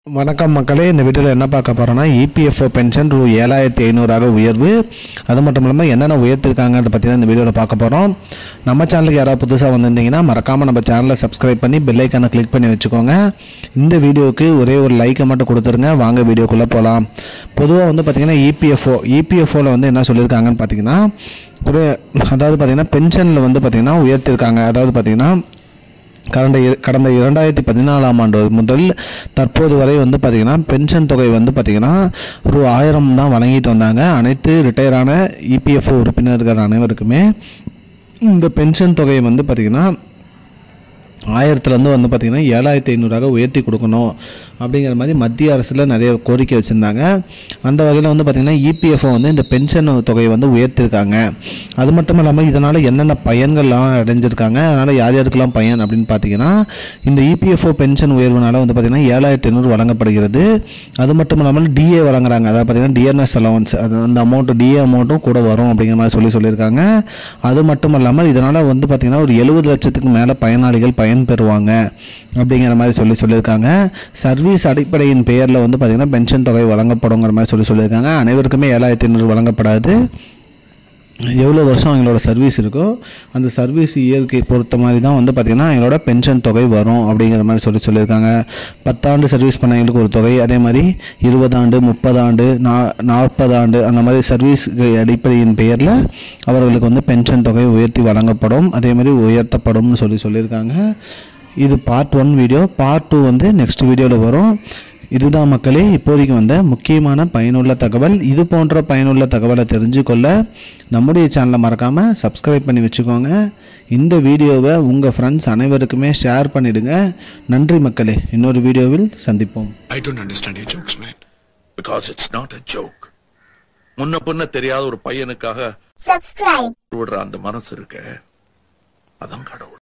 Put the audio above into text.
வணக்கம் மக்களே, இந்த வீடியோவில் என்ன பார்க்க போகிறோன்னா இபிஎஃப்ஓ பென்ஷன் ரூ 7500 உயர்வு. அது மட்டும் இல்லாமல் என்னென்ன உயர்த்திருக்காங்கன்றத பற்றி தான் இந்த வீடியோவில் பார்க்க போகிறோம். நம்ம சேனலுக்கு யாராவது புதுசாக வந்திருந்தீங்கன்னா மறக்காமல் நம்ம சேனலை சப்ஸ்கிரைப் பண்ணி பெல் ஐக்கானை கிளிக் பண்ணி வச்சுக்கோங்க. இந்த வீடியோவுக்கு ஒரே ஒரு லைக்கை மட்டும் கொடுத்துருங்க. வாங்க வீடியோக்குள்ளே போகலாம். பொதுவாக வந்து பார்த்திங்கன்னா இபிஎஃப்ஓவில் வந்து என்ன சொல்லியிருக்காங்கன்னு பார்த்தீங்கன்னா அதாவது பார்த்திங்கன்னா பென்ஷனில் வந்து பார்த்திங்கன்னா உயர்த்திருக்காங்க. அதாவது பார்த்திங்கன்னா கடந்த 2014ஆம் ஆண்டு முதல் தற்போது வரை வந்து பார்த்திங்கன்னா பென்ஷன் தொகை வந்து பார்த்திங்கன்னா ரூ 1000 தான் வழங்கிட்டு வந்தாங்க. அனைத்து ரிட்டையரான இபிஎஃப்ஓ உறுப்பினர்கள் அனைவருக்குமே இந்த பென்ஷன் தொகையை வந்து பார்த்திங்கன்னா 1000லேருந்து வந்து பார்த்திங்கன்னா 7500 உயர்த்தி கொடுக்கணும் அப்படிங்கிற மாதிரி மத்திய அரசில் நிறைய கோரிக்கை வச்சுருந்தாங்க. அந்த வகையில் வந்து பார்த்திங்கன்னா இபிஎஃப்ஓ வந்து இந்த பென்ஷன் தொகையை வந்து உயர்த்திருக்காங்க. அது மட்டும் இல்லாமல் இதனால் என்னென்ன பயன்கள்லாம் அடைஞ்சிருக்காங்க, அதனால் யார் யாருக்கெல்லாம் பயன் அப்படின்னு பார்த்தீங்கன்னா இந்த இபிஎஃப்ஓ பென்ஷன் உயர்வுனால வந்து பார்த்திங்கன்னா 7500 வழங்கப்படுகிறது. அது மட்டும் இல்லாமல் டிஏ வழங்குறாங்க. அதாவது பார்த்திங்கன்னா டிஎன்எஸ் அலவன்ஸ், அது அந்த அமௌண்ட்டு டிஏ அமௌண்ட்டும் கூட வரும் அப்படிங்கிற மாதிரி சொல்லியிருக்காங்க. அது மட்டும் இல்லாமல் இதனால் வந்து பார்த்திங்கன்னா ஒரு 70 லட்சத்துக்கு மேலே பயனாளிகள் பெறுவாங்க அப்படிங்கிற மாதிரி சொல்லியிருக்காங்க. சர்வீஸ் அடிப்படையின் பெயரில் வந்து பார்த்திங்கன்னா பென்ஷன் தொகை வழங்கப்படுங்கிற மாதிரி சொல்லியிருக்காங்க. அனைவருக்குமே 7500 வழங்கப்படாது. எவ்வளோ வருஷம் அவங்களோட சர்வீஸ் இருக்கோ அந்த சர்வீஸ் இயற்கை பொறுத்த மாதிரி தான் வந்து பார்த்திங்கன்னா அவங்களோட பென்ஷன் தொகை வரும் அப்படிங்கிற மாதிரி சொல்லியிருக்காங்க. 10 ஆண்டு சர்வீஸ் பண்ணவங்களுக்கு ஒரு தொகை, அதே மாதிரி 20 ஆண்டு 30 ஆண்டு 40 ஆண்டு அந்த மாதிரி சர்வீஸ் அடிப்படையின் பெயரில் அவர்களுக்கு வந்து பென்ஷன் தொகை உயர்த்தி வழங்கப்படும், அதே மாதிரி உயர்த்தப்படும்னு சொல்லியிருக்காங்க. இது பார்ட் 1 வீடியோ. பார்ட் 2 வந்து நெக்ஸ்ட் வீடியோவில் வரும். இதுதான் மக்களே இப்போதைக்கு வந்த முக்கியமான பயனுள்ள தகவல். இது போன்ற பயனுள்ள தகவலை தெரிஞ்சுக்கொள்ள நம்முடைய சேனலை மறக்காமல் சப்ஸ்கிரைப் பண்ணி வச்சுக்கோங்க. இந்த வீடியோவை உங்கள் ஃப்ரெண்ட்ஸ் அனைவருக்குமே ஷேர் பண்ணிடுங்க. நன்றி மக்களே, இன்னொரு வீடியோவில் சந்திப்போம். I don't understand your jokes, man. Because it's not a joke. முன்ன பின்ன தெரியாத ஒரு பையனுக்காக விடுற அந்த மனசு இருக்க, அதான் கடவுள்.